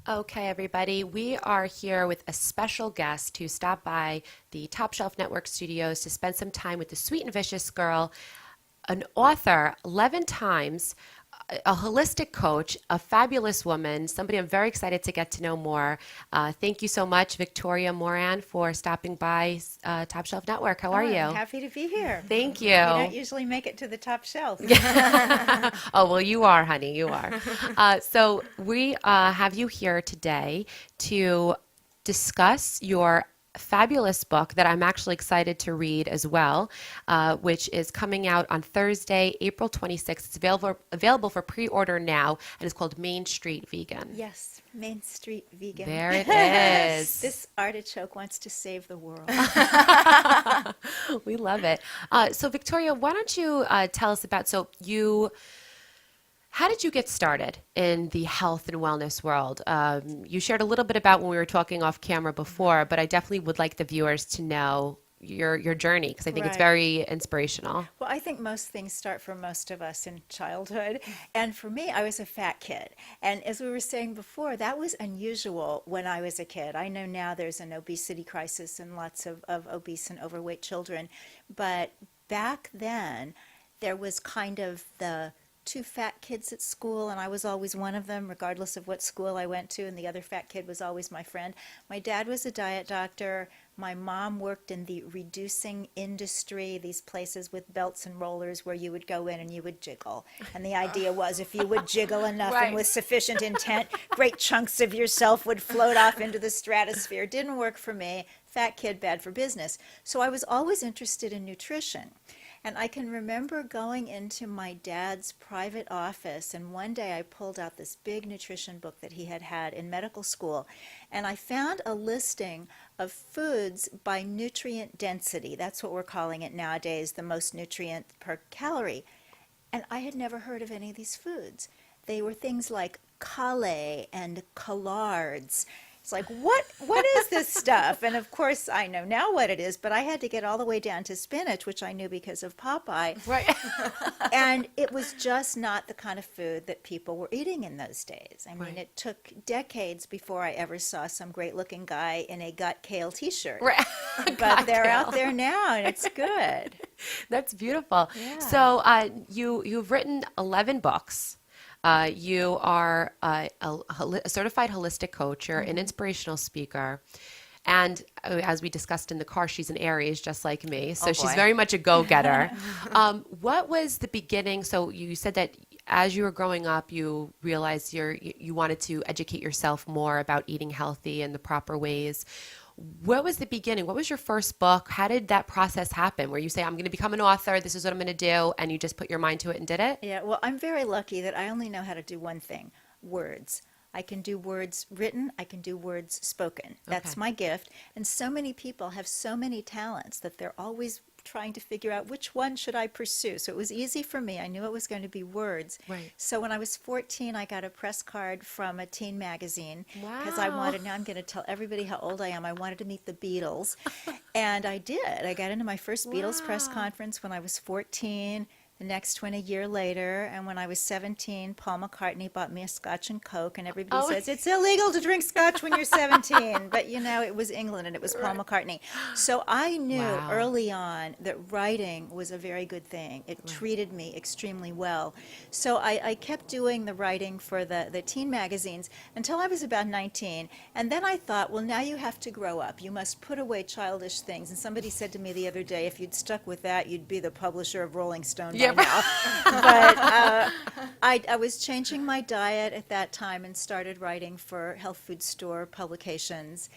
Okay, everybody, we are here with a special guest who stopped by the Top Shelf Network studios to spend some time with the sweet and vicious girl, an author 11 times, a holistic coach, a fabulous woman, somebody I'm very excited to get to know more. Thank you so much, Victoria Moran, for stopping by Top Shelf Network. How are Oh, I'm you? happy to be here. Thank You don't you. usually make it to the top shelf. Oh, well, you are, honey, you are. So we have you here today to discuss your fabulous book that I'm actually excited to read as well, which is coming out on Thursday, April 26th. It's available for pre-order now, and it's called Main Street Vegan. Yes, Main Street Vegan. There it is. This artichoke wants to save the world. We love it. So Victoria, why don't you tell us about, how did you get started in the health and wellness world? You shared a little bit about when we were talking off camera before, but I definitely would like the viewers to know your journey because I think it's Right. very inspirational. Well, I think most things start for most of us in childhood. And for me, I was a fat kid. And as we were saying before, that was unusual when I was a kid. I know now there's an obesity crisis and lots of obese and overweight children. But back then, there was kind of the two fat kids at school, and I was always one of them, regardless of what school I went to, and the other fat kid was always my friend. My dad was a diet doctor. My mom worked in the reducing industry, these places with belts and rollers where you would go in and you would jiggle. And the idea was if you would jiggle enough Right. and with sufficient intent, great chunks of yourself would float off into the stratosphere. Didn't work for me. Fat kid, bad for business. So I was always interested in nutrition. And I can remember going into my dad's private office, and one day I pulled out this big nutrition book that he had had in medical school, and I found a listing of foods by nutrient density. That's what we're calling it nowadays, the most nutrient per calorie. And I had never heard of any of these foods. They were things like kale and collards. It's like, what is this stuff? And of course, I know now what it is, but I had to get all the way down to spinach, which I knew because of Popeye. Right. And it was just not the kind of food that people were eating in those days. I mean, Right. it took decades before I ever saw some great-looking guy in a Got Kale t-shirt. Right. But they're out Cocktail. there now, and it's good. That's beautiful. Yeah. So you've written 11 books. You are a certified holistic coach. You're an inspirational speaker. And as we discussed in the car, she's an Aries, just like me. So Oh, she's boy. very much a go-getter. What was the beginning? So you said that as you were growing up, you realized you wanted to educate yourself more about eating healthy and the proper ways. What was the beginning? What was your first book? How did that process happen where you say, I'm going to become an author, this is what I'm going to do, and you just put your mind to it and did it? Yeah, well, I'm very lucky that I only know how to do one thing, words. I can do words written, I can do words spoken. That's Okay. my gift. And so many people have so many talents that they're always trying to figure out which one should I pursue. So it was easy for me. I knew it was going to be words. Right. So when I was 14, I got a press card from a teen magazine because I Wow. wanted, now I'm going to tell everybody how old I am. I wanted to meet the Beatles. And I did. I got into my first Beatles press Wow. conference when I was 14. The next one a year later, and when I was 17, Paul McCartney bought me a Scotch and Coke, and everybody Oh. says it's illegal to drink Scotch when you're 17. But you know, it was England and it was Paul McCartney. So I knew Wow. early on that writing was a very good thing. It treated me extremely well. So I kept doing the writing for the teen magazines until I was about 19. And then I thought, well, now you have to grow up. You must put away childish things. And somebody said to me the other day, if you'd stuck with that, you'd be the publisher of Rolling Stone by now. But I was changing my diet at that time and started writing for health food store publications.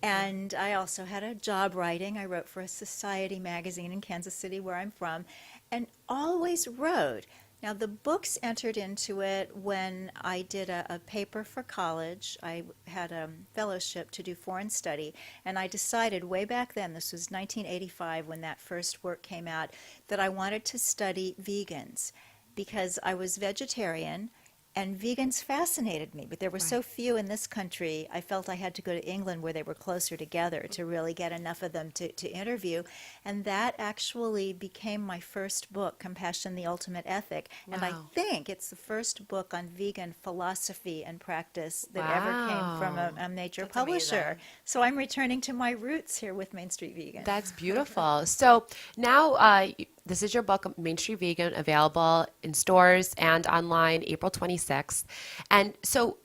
And I also had a job writing. I wrote for a society magazine in Kansas City, where I'm from, and always wrote. Now, the books entered into it when I did a paper for college. I had a fellowship to do foreign study, and I decided way back then, this was 1985 when that first work came out, that I wanted to study vegans because I was vegetarian And vegans fascinated me, but there were so few in this country, I felt I had to go to England where they were closer together to really get enough of them to interview. And that actually became my first book, Compassion, the Ultimate Ethic. And I Wow. think it's the first book on vegan philosophy and practice that ever came from Wow. a major That's publisher. amazing. So I'm returning to my roots here with Main Street Vegan. That's beautiful. So now this is your book, Main Street Vegan, available in stores and online April 26th. And so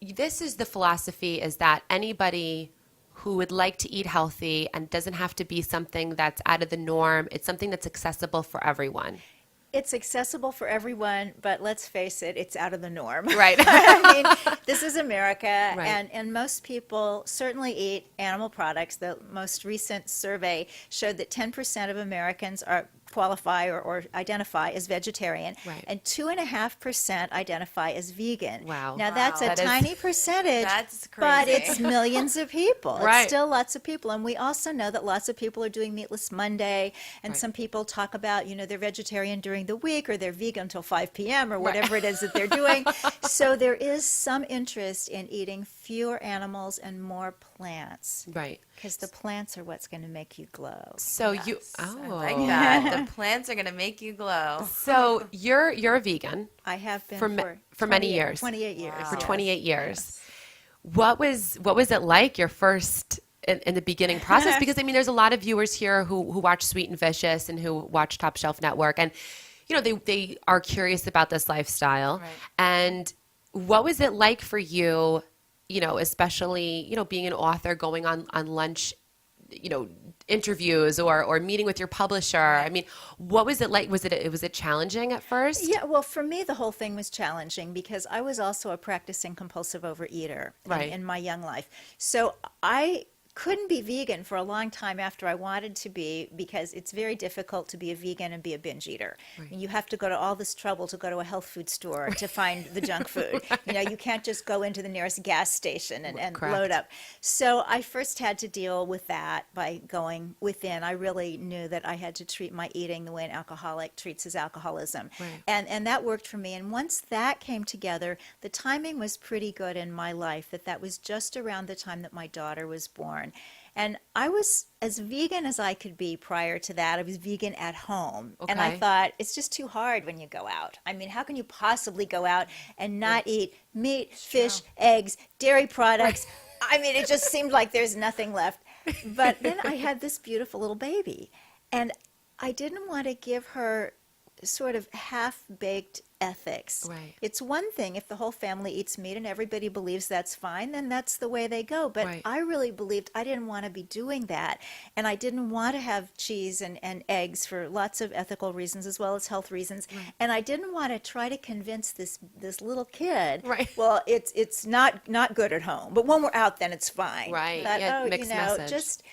this is the philosophy, is that anybody who would like to eat healthy, and doesn't have to be something that's out of the norm, it's something that's accessible for everyone. It's accessible for everyone, but let's face it, it's out of the norm. Right. I mean, this is America, Right. and most people certainly eat animal products. The most recent survey showed that 10% of Americans qualify or identify as vegetarian, Right. and 2.5% identify as vegan. Wow. Now, that's a That is- tiny percentage, That's but crazy. it's millions of people. Right. It's still lots of people. And we also know that lots of people are doing Meatless Monday, and Right. some people talk about, they're vegetarian during the week, or they're vegan until 5 p.m., or whatever it is that they're doing. So there is some interest in eating fewer animals and more plants, Right. because the plants are what's going to make you glow. So Yes, you, I oh, like that. The plants are going to make you glow. So you're a vegan I have been for many 28 years. 28 years. Wow. for yes. 28 years. What was it like your first in the beginning process? Because I mean, there's a lot of viewers here who watch Sweet and Vicious and who watch Top Shelf Network, and they are curious about this lifestyle. Right. And what was it like for you? Especially being an author, going on lunch, interviews or meeting with your publisher. I mean, what was it like? Was it challenging at first? Yeah, well, for me, the whole thing was challenging because I was also a practicing compulsive overeater Right. in my young life. So I couldn't be vegan for a long time after I wanted to be, because it's very difficult to be a vegan and be a binge eater. Right. You have to go to all this trouble to go to a health food store to find the junk food. You can't just go into the nearest gas station and Correct. load up. So I first had to deal with that by going within. I really knew that I had to treat my eating the way an alcoholic treats his alcoholism. Right. And that worked for me. And once that came together, the timing was pretty good in my life, that was just around the time that my daughter was born. And I was as vegan as I could be prior to that. I was vegan at home. And I Okay. thought, it's just too hard when you go out. I mean, how can you possibly go out and not eat meat, fish, eggs, dairy products? I mean, it just seemed like there's nothing left. But then I had this beautiful little baby. And I didn't want to give her sort of half-baked ethics. Right. It's one thing if the whole family eats meat and everybody believes that's fine, then that's the way they go. But Right. I really believed I didn't want to be doing that. And I didn't want to have cheese and eggs for lots of ethical reasons as well as health reasons. Right. And I didn't want to try to convince this little kid, Right. well, it's not good at home, but when we're out, then it's fine. Right. But, Yeah, mixed message. just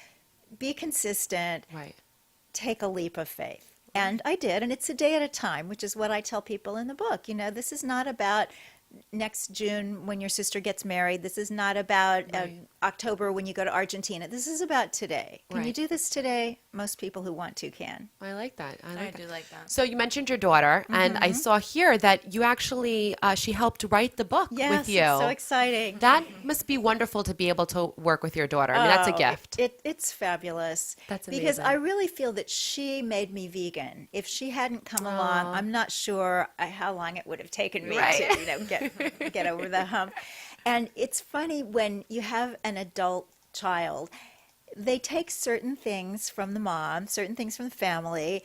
be consistent, Right. take a leap of faith. And I did, and it's a day at a time, which is what I tell people in the book. This is not about next June when your sister gets married. This is not about Right. October when you go to Argentina. This is about today. Can you Right. do this today? Most people who want to can. I like that. I I like that. do like that. So you mentioned your daughter, and I saw here that you actually she helped write the book Yes, with you. it's so exciting. That must be wonderful to be able to work with your daughter. I mean, that's a Oh, gift. It's fabulous. That's Because amazing. I really feel that she made me vegan. If she hadn't come along, I'm not sure how long it would have taken me Right. to get over the hump. And it's funny when you have an adult child, they take certain things from the mom, certain things from the family,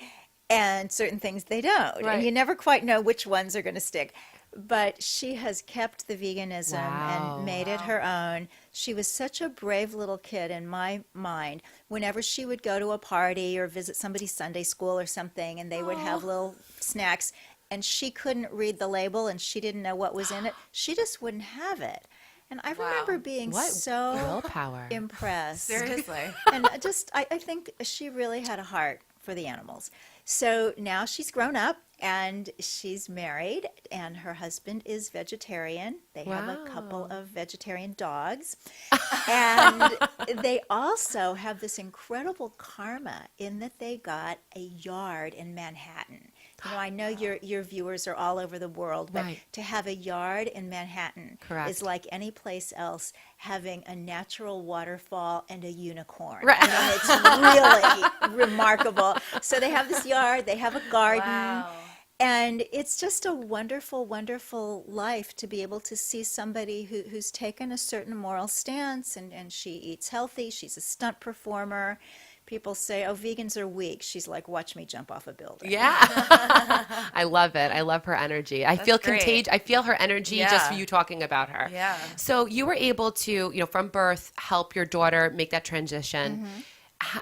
and certain things they don't. Right. And you never quite know which ones are going to stick. But she has kept the veganism Wow. and made it her own. She was such a brave little kid in my mind. Whenever she would go to a party or visit somebody's Sunday school or something, and they would have little snacks, and she couldn't read the label and she didn't know what was in it, she just wouldn't have it. And I remember being What so willpower. impressed. Seriously. And I think she really had a heart for the animals. So now she's grown up and she's married, and her husband is vegetarian. They have a couple Wow. of vegetarian dogs. And they also have this incredible karma in that they got a yard in Manhattan. I know your viewers are all over the world, but Right. to have a yard in Manhattan Correct. is like any place else having a natural waterfall and a unicorn. Right. It's really remarkable. So they have this yard, they have a garden. Wow. And it's just a wonderful, wonderful life to be able to see somebody who's taken a certain moral stance, and she eats healthy. She's a stunt performer. People say, oh, vegans are weak. She's like, watch me jump off a building. Yeah. I love it. I love her energy. I feel great. contagious. I feel her energy just Yeah. for you talking about her. Yeah. So you were able to, from birth, help your daughter make that transition.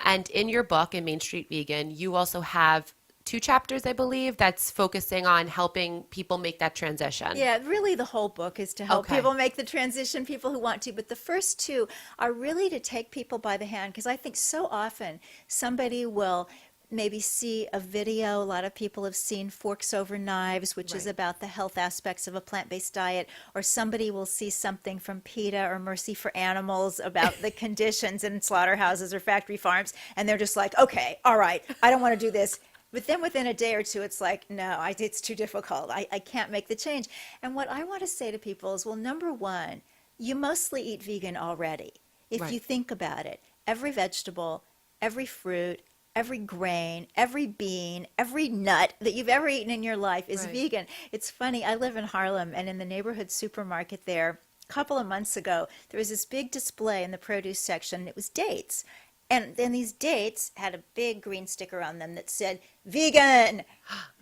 And in your book, in Main Street Vegan, you also have 2 chapters, I believe, that's focusing on helping people make that transition. Yeah, really the whole book is to help Okay. people make the transition, people who want to. But the first 2 are really to take people by the hand, because I think so often somebody will maybe see a video. A lot of people have seen Forks Over Knives, which is Right. about the health aspects of a plant-based diet, or somebody will see something from PETA or Mercy for Animals about the conditions in slaughterhouses or factory farms, and they're just like, okay, all right, I don't want to do this. But then within a day or 2, it's like, no, it's too difficult. I can't make the change. And what I want to say to people is, well, number one, you mostly eat vegan already. If Right. you think about it, every vegetable, every fruit, every grain, every bean, every nut that you've ever eaten in your life is Right. vegan. It's funny, I live in Harlem, and in the neighborhood supermarket there, a couple of months ago, there was this big display in the produce section. It was dates. And then these dates had a big green sticker on them that said, vegan.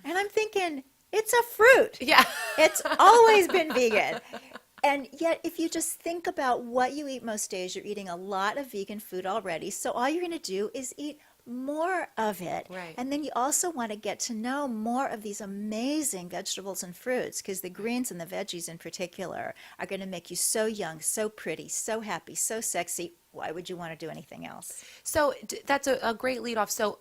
And I'm thinking, it's a fruit. Yeah. It's always been vegan. And yet, if you just think about what you eat most days, you're eating a lot of vegan food already. So all you're going to do is eat more of it. Right. And then you also want to get to know more of these amazing vegetables and fruits, because the greens and the veggies in particular are going to make you so young, so pretty, so happy, so sexy. Why would you want to do anything else? So that's a great lead off. So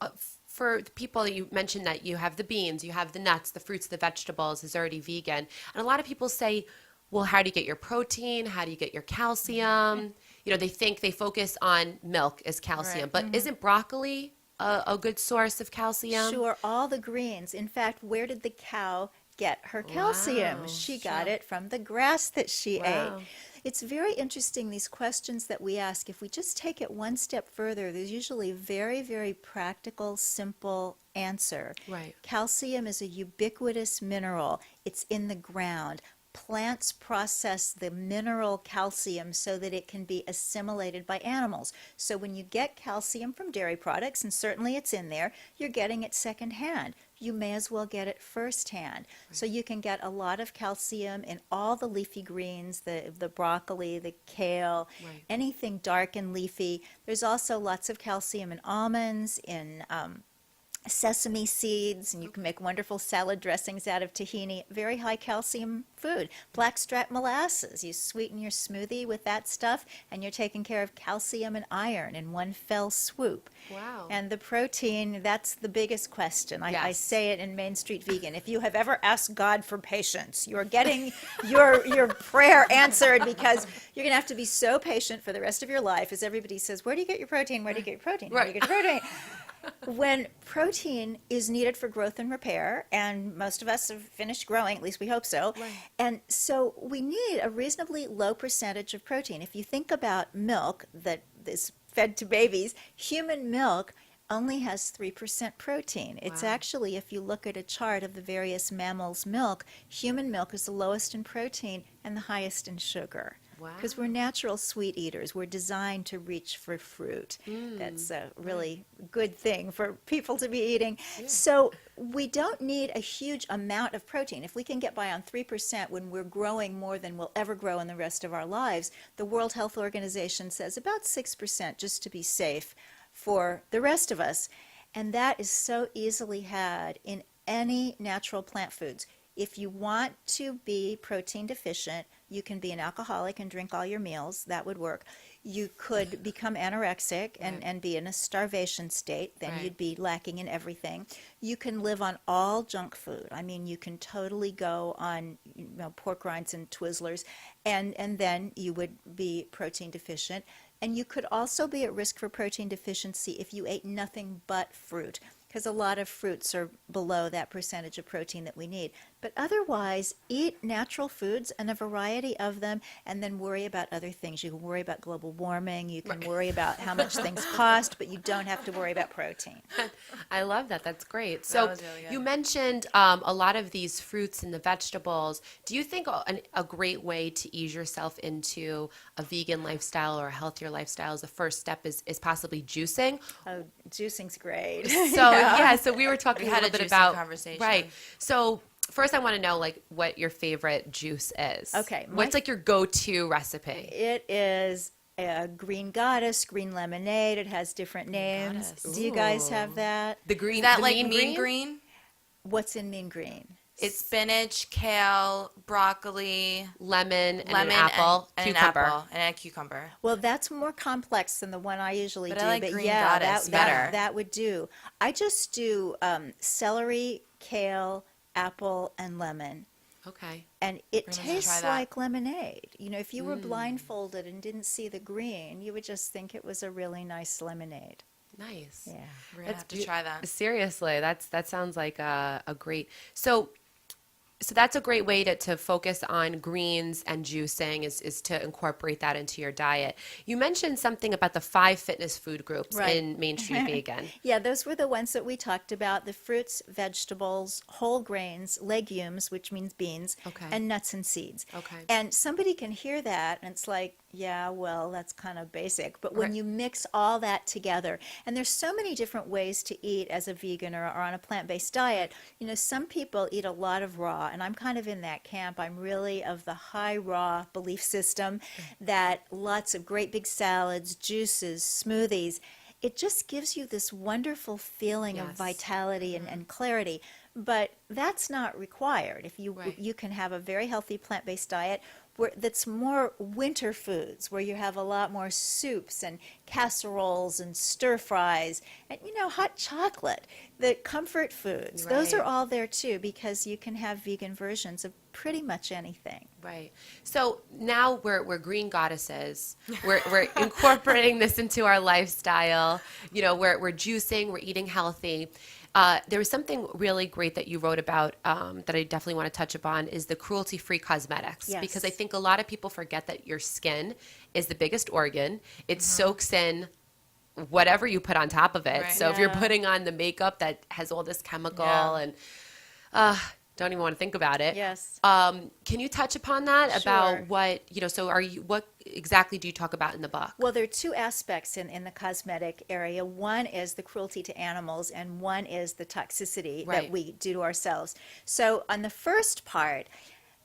for the people that you mentioned, that you have the beans, you have the nuts, the fruits, the vegetables is already vegan. And a lot of people say, well, how do you get your protein? How do you get your calcium? They focus on milk as calcium, Right. but isn't broccoli a good source of calcium? Sure, all the greens. In fact, where did the cow get her calcium? Wow, She got it from the grass that she Wow. ate. It's very interesting, these questions that we ask. If we just take it one step further, there's usually a very, very practical, simple answer. Right. Calcium is a ubiquitous mineral. It's in the ground. Plants process the mineral calcium so that it can be assimilated by animals. So when you get calcium from dairy products, and certainly it's in there, you're getting it secondhand. You may as well get it firsthand. So you can get a lot of calcium in all the leafy greens, the broccoli, the kale, Right. anything dark and leafy. There's also lots of calcium in almonds, in sesame seeds, and you can make wonderful salad dressings out of tahini. Very high calcium food. Blackstrap molasses, you sweeten your smoothie with that stuff, and you're taking care of calcium and iron in one fell swoop. Wow. And the protein, that's the biggest question. I Yes. say it in Main Street Vegan. If you have ever asked God for patience, you're getting your prayer answered, because you're going to have to be so patient for the rest of your life as everybody says, where do you get your protein? Where do you get your protein? Where do you get your protein? When protein is needed for growth and repair, and most of us have finished growing, at least we hope so, Right. and so we need a reasonably low percentage of protein. If you think about milk that is fed to babies, human milk only has 3% protein. It's Wow. actually, if you look at a chart of the various mammals' milk, human milk is the lowest in protein and the highest in sugar. Wow. Because we're natural sweet eaters. We're designed to reach for fruit. That's a really good thing for people to be eating. So we don't need a huge amount of protein. If we can get by on 3% when we're growing more than we'll ever grow in the rest of our lives, the World Health Organization says about 6% just to be safe for the rest of us. And that is so easily had in any natural plant foods. If you want to be protein deficient, you can be an alcoholic and drink all your meals. That would work. You could become anorexic and be in a starvation state. Then Right. you'd be lacking in everything. You can live on all junk food. I mean, you can totally go on pork rinds and Twizzlers, and then you would be protein deficient. And you could also be at risk for protein deficiency if you ate nothing but fruit. because a lot of fruits are below that percentage of protein that we need. But otherwise, eat natural foods and a variety of them, and then worry about other things. You can worry about global warming, you can worry about how much things cost, but you don't have to worry about protein. I love that. That's great. So was really good. you mentioned a lot of these fruits and the vegetables. Do you think a great way to ease yourself into a vegan lifestyle or a healthier lifestyle is the first step is possibly juicing? Oh, juicing's great. So we were talking We a had little a bit juicing about conversation. Right. So first, I want to know like what your favorite juice is. Okay, What's like your go-to recipe? It is a green goddess, green lemonade. It has different names. goddess. Do you guys Ooh. have that? The green. Is that the like mean mean green? What's in mean green? It's spinach, kale, broccoli, lemon, and lemon, an apple, and cucumber. an apple, and a cucumber. Well, that's more complex than the one I usually But do. I like but green yeah, goddess that, better. that would do. I just do celery, kale, apple, and lemon. Okay. And it We're gonna have to tastes try that. like lemonade. You know, if you were blindfolded and didn't see the green, you would just think it was a really nice lemonade. Nice. Yeah. We're gonna have to try that. Seriously, that sounds like a great. So that's a great way to focus on greens and juicing is to incorporate that into your diet. You mentioned something about the 5 fitness food groups Right. in Main Street Vegan. Yeah, those were the ones that we talked about, the fruits, vegetables, whole grains, legumes, which means beans, Okay. and nuts and seeds. Okay. And somebody can hear that and it's like, yeah, well, that's kind of basic. But when Right. you mix all that together, and there's so many different ways to eat as a vegan or on a plant-based diet. You know, some people eat a lot of raw, and I'm kind of in that camp. I'm really of the high raw belief system that lots of great big salads, juices, smoothies, it just gives you this wonderful feeling of Yes. vitality and clarity. But that's not required. If you Right. you can have a very healthy plant-based diet that's more winter foods, where you have a lot more soups and casseroles and stir fries and, you know, hot chocolate, the comfort foods. Those are Right. all there too, because you can have vegan versions of pretty much anything. Right. So now we're green goddesses. We're incorporating this into our lifestyle. You know, we're juicing, we're eating healthy. There was something really great that you wrote about that I definitely want to touch upon is the cruelty-free cosmetics. Yes. Because I think a lot of people forget that your skin is the biggest organ. It soaks in whatever you put on top of it. Right. So if you're Yeah. putting on the makeup that has all this chemical Yeah. and don't even want to think about it. Yes. Can you touch upon that Sure. about what, so what exactly do you talk about in the book? Well, there are two aspects in the cosmetic area. One is the cruelty to animals, and one is the toxicity Right. that we do to ourselves. So on the first part,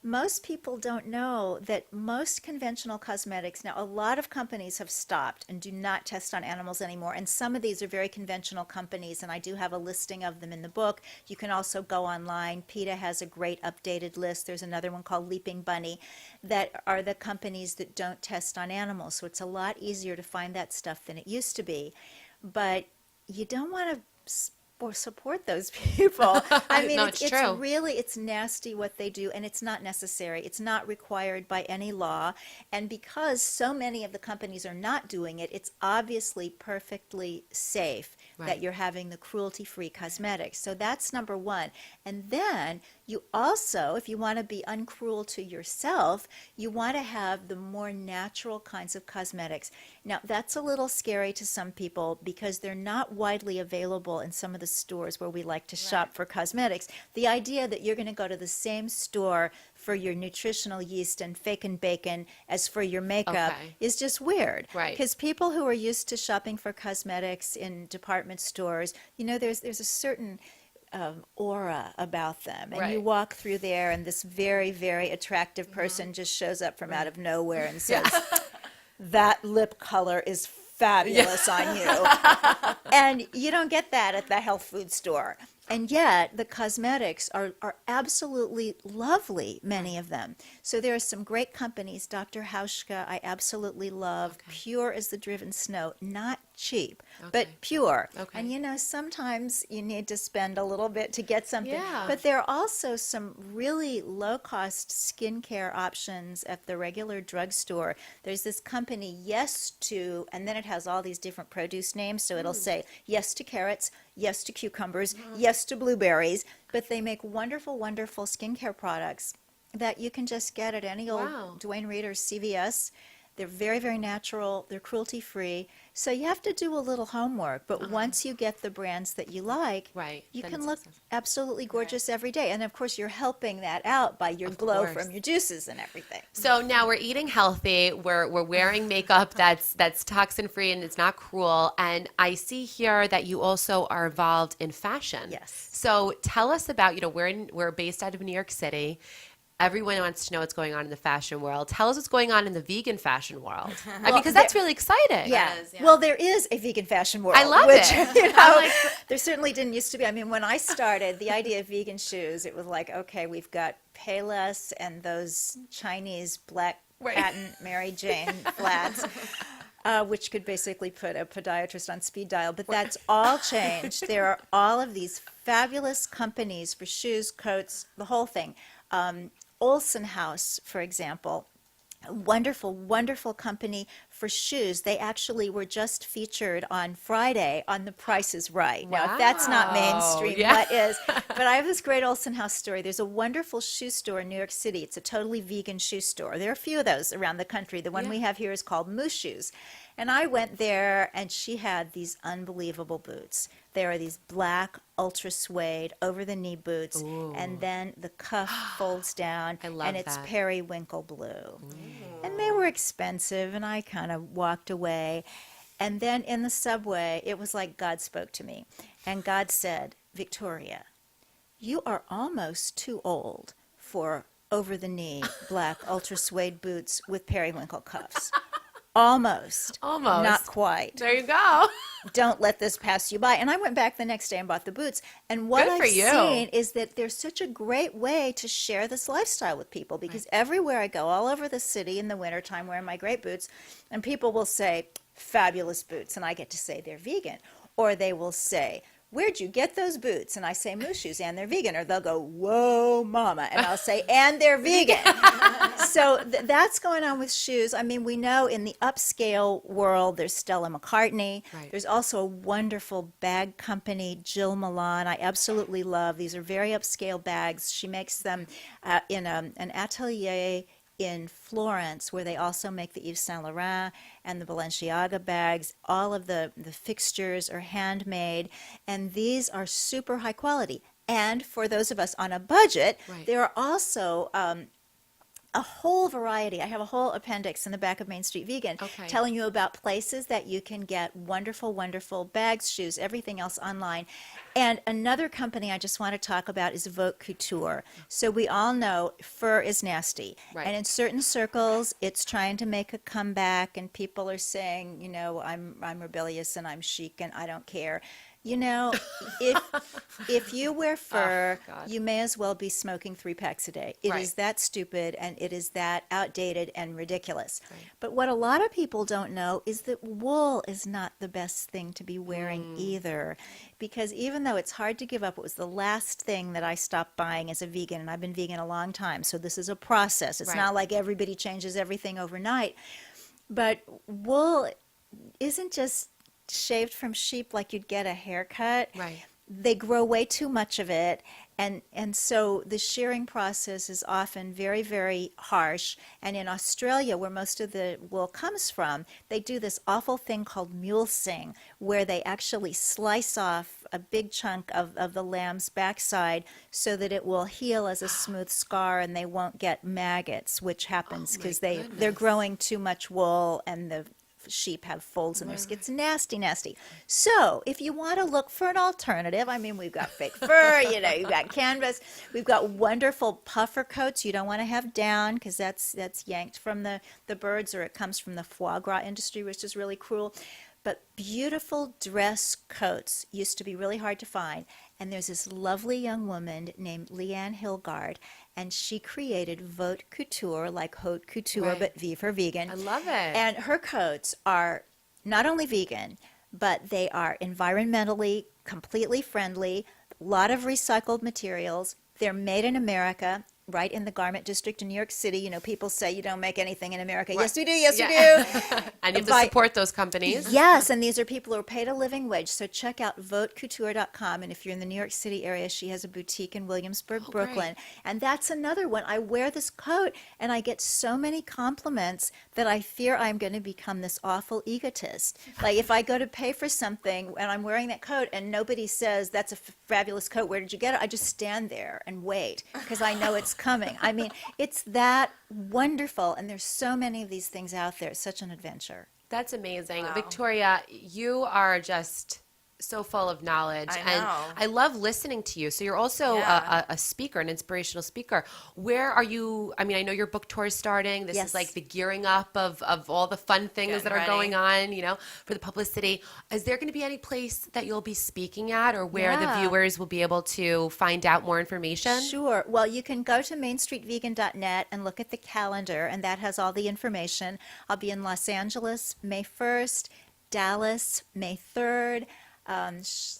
most people don't know that most conventional cosmetics, now a lot of companies have stopped and do not test on animals anymore, and some of these are very conventional companies, and I do have a listing of them in the book. You can also go online. PETA has a great updated list. There's another one called Leaping Bunny that are the companies that don't test on animals, so it's a lot easier to find that stuff than it used to be. But you don't want to or support those people. I mean, No, it's it's true. really, it's nasty what they do, and it's not necessary. It's not required by any law. And because so many of the companies are not doing it, it's obviously perfectly safe Right. that you're having the cruelty-free cosmetics. So that's number one. And then you also, if you want to be uncruel to yourself, you want to have the more natural kinds of cosmetics. Now, that's a little scary to some people because they're not widely available in some of the stores where we like to shop for cosmetics. The idea that you're going to go to the same store for your nutritional yeast and fake and bacon as for your makeup Okay. is just weird. Right. Because people who are used to shopping for cosmetics in department stores, you know, there's a certain aura about them. And you Right. walk through there and this very, very attractive person just shows up from out of nowhere and says, that lip color is fabulous on you. And you don't get that at the health food store. And yet the cosmetics are absolutely lovely, many of them. So there are some great companies. Dr. Hauschka, I absolutely love. Okay. Pure as the driven snow, not cheap, Okay. but pure. Okay. And you know, sometimes you need to spend a little bit to get something. Yeah. But there are also some really low-cost skincare options at the regular drugstore. There's this company, Yes to, and then it has all these different produce names. So it'll say yes to carrots, yes to cucumbers, yes to blueberries. But they make wonderful, wonderful skincare products that you can just get at any old Wow. Duane Reade or CVS. They're very, very natural. They're cruelty-free. So you have to do a little homework. But once you get the brands that you like, Right. you Then can it's look successful. absolutely gorgeous every day. And of course, you're helping that out by your Of glow course. from your juices and everything. So now we're eating healthy. We're wearing makeup that's toxin free and it's not cruel. And I see here that you also are involved in fashion. Yes. So tell us about, we're based out of New York City. Everyone wants to know what's going on in the fashion world. Tell us what's going on in the vegan fashion world. Because that's really exciting. Yeah. is, yeah. Well, there is a vegan fashion world. I love which, it. You know, I'm like- there certainly didn't used to be. I mean, when I started, the idea of vegan shoes, it was like, okay, we've got Payless and those Chinese black patent Mary Jane flats. Which could basically put a podiatrist on speed dial, but that's all changed. There are all of these fabulous companies for shoes, coats, the whole thing. Olson House, for example, a wonderful, wonderful company for shoes. They actually were just featured on Friday on The Price is Right. Now, if that's not mainstream, yeah. what is? But I have this great Olson House story. There's a wonderful shoe store in New York City. It's a totally vegan shoe store. There are a few of those around the country. The one we have here is called Moose Shoes. And I went there, and she had these unbelievable boots. There are these black, ultra suede, over-the-knee boots, and then the cuff folds down, I love and it's that. periwinkle blue. And they were expensive, and I kind of walked away. And then in the subway, it was like God spoke to me. And God said, Victoria, you are almost too old for over-the-knee black, ultra suede boots with periwinkle cuffs. Almost. Almost. Not quite. There you go. Don't let this pass you by. And I went back the next day and bought the boots. And what Good for I've you. seen is that there's such a great way to share this lifestyle with people, because everywhere I go, all over the city in the wintertime wearing my great boots, and people will say, fabulous boots, and I get to say they're vegan. Or they will say, where'd you get those boots? And I say, Moose Shoes, and they're vegan. Or they'll go, whoa, mama. And I'll say, and they're vegan. So that's going on with shoes. I mean, we know in the upscale world, there's Stella McCartney. Right. There's also a wonderful bag company, Jill Milan, I absolutely love. These are very upscale bags. She makes them in an atelier in Florence, where they also make the Yves Saint Laurent and the Balenciaga bags. All of the fixtures are handmade, and these are super high quality. And for those of us on a budget, there are also a whole variety. I have a whole appendix in the back of Main Street Vegan telling you about places that you can get wonderful, wonderful bags, shoes, everything else online. And another company I just want to talk about is Vote Couture. So we all know fur is nasty. Right. And in certain circles, it's trying to make a comeback, and people are saying, I'm rebellious and I'm chic and I don't care. If you wear fur, you may as well be smoking 3 packs a day. It is that stupid, and it is that outdated and ridiculous. But what a lot of people don't know is that wool is not the best thing to be wearing either. Because even though it's hard to give up, it was the last thing that I stopped buying as a vegan, and I've been vegan a long time, so this is a process. It's not like everybody changes everything overnight. But wool isn't just shaved from sheep like you'd get a haircut. Right. They grow way too much of it, and so the shearing process is often very, very harsh. And in Australia, where most of the wool comes from, they do this awful thing called mulesing, where they actually slice off a big chunk of the lamb's backside so that it will heal as a smooth scar, and they won't get maggots, which happens because they're growing too much wool, and the sheep have folds in their skin. It's nasty, nasty. So if you want to look for an alternative, I mean, we've got fake fur, you've got canvas, we've got wonderful puffer coats. You don't want to have down, because that's yanked from the birds, or it comes from the foie gras industry, which is really cruel. But beautiful dress coats used to be really hard to find. And there's this lovely young woman named Leanne Hilgard, and she created Vote Couture, like haute couture, but V for vegan. I love it. And her coats are not only vegan, but they are environmentally completely friendly, a lot of recycled materials. They're made in America, right in the garment district in New York City. You know, people say you don't make anything in America. Yes, we do. Yes, we do. And you have to support those companies. Yes, and these are people who are paid a living wage. So check out votecouture.com. And if you're in the New York City area, she has a boutique in Williamsburg, Brooklyn. And that's another one. I wear this coat and I get so many compliments that I fear I'm going to become this awful egotist. Like if I go to pay for something and I'm wearing that coat and nobody says, that's a fabulous coat, where did you get it? I just stand there and wait because I know it's coming. I mean, it's that wonderful. And there's so many of these things out there. It's such an adventure. That's amazing. Wow. Victoria, you are just so full of knowledge. I And know. I love listening to you. So you're also Yeah. a speaker, an inspirational speaker. Where are you? I mean, I know your book tour is starting. This Yes. is like the gearing up of all the fun things Getting that are ready. going on, you know, for the publicity. Is there going to be any place that you'll be speaking at or where the Yeah. viewers will be able to find out more information? Sure. Well, you can go to mainstreetvegan.net and look at the calendar, and that has all the information. I'll be in Los Angeles May 1st, Dallas May 3rd,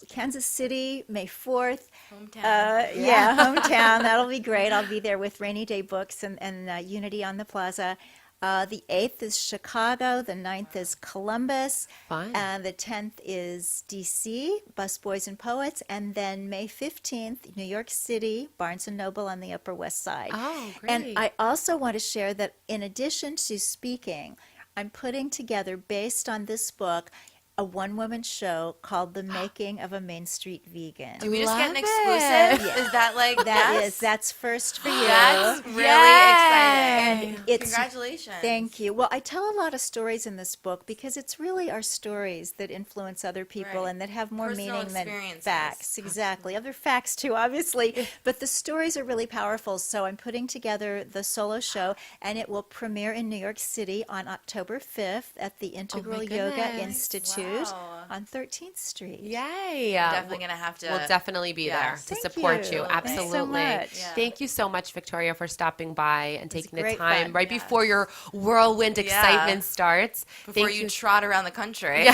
Kansas City May 4th. Hometown. Yeah, hometown. That'll be great. I'll be there with Rainy Day Books and Unity on the Plaza. The 8th is Chicago. The 9th is Columbus. Fun. And the 10th is DC, Busboys and Poets. And then May 15th, New York City, Barnes & Noble on the Upper West Side. Oh, great. And I also want to share that in addition to speaking, I'm putting together, based on this book, a one-woman show called The Making of a Main Street Vegan. Do we just get an Love exclusive? it. Is that like That's first for you. That's really Yay. exciting. It's- Congratulations. Thank you. Well, I tell a lot of stories in this book because it's really our stories that influence other people Right. and that have more Personal meaning than experiences. facts. Exactly. Other facts too, obviously. But the stories are really powerful. So I'm putting together the solo show, and it will premiere in New York City on October 5th at the Integral Yoga goodness. Institute Wow. on 13th Street. Yay. Definitely gonna have to. We'll definitely be there Yes. to Thank support you. you. Thanks so Absolutely. much. Yeah. Thank you so much, Victoria, for stopping by and taking the great time fun. right Yes. before your whirlwind excitement starts. Before Thank you trot around the country. Yeah.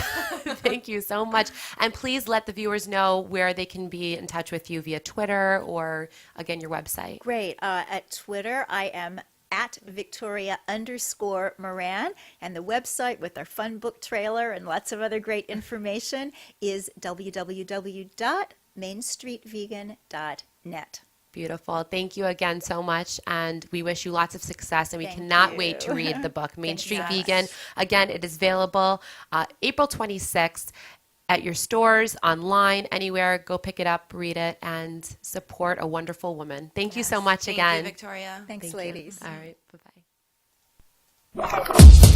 Thank you so much. And please let the viewers know where they can be in touch with you via Twitter or, again, your website. Great. At Twitter, I am at Victoria_Moran, and the website with our fun book trailer and lots of other great information is www.mainstreetvegan.net. Beautiful. Thank you again so much. And we wish you lots of success. And we Thank cannot you. wait to read the book, Main Thank Street you. Vegan. Again, it is available April 26th at your stores, online, anywhere. Go pick it up, read it, and support a wonderful woman. Thank you so much Thank again. you, Victoria. Thanks, Thank you. ladies. All right. Bye-bye.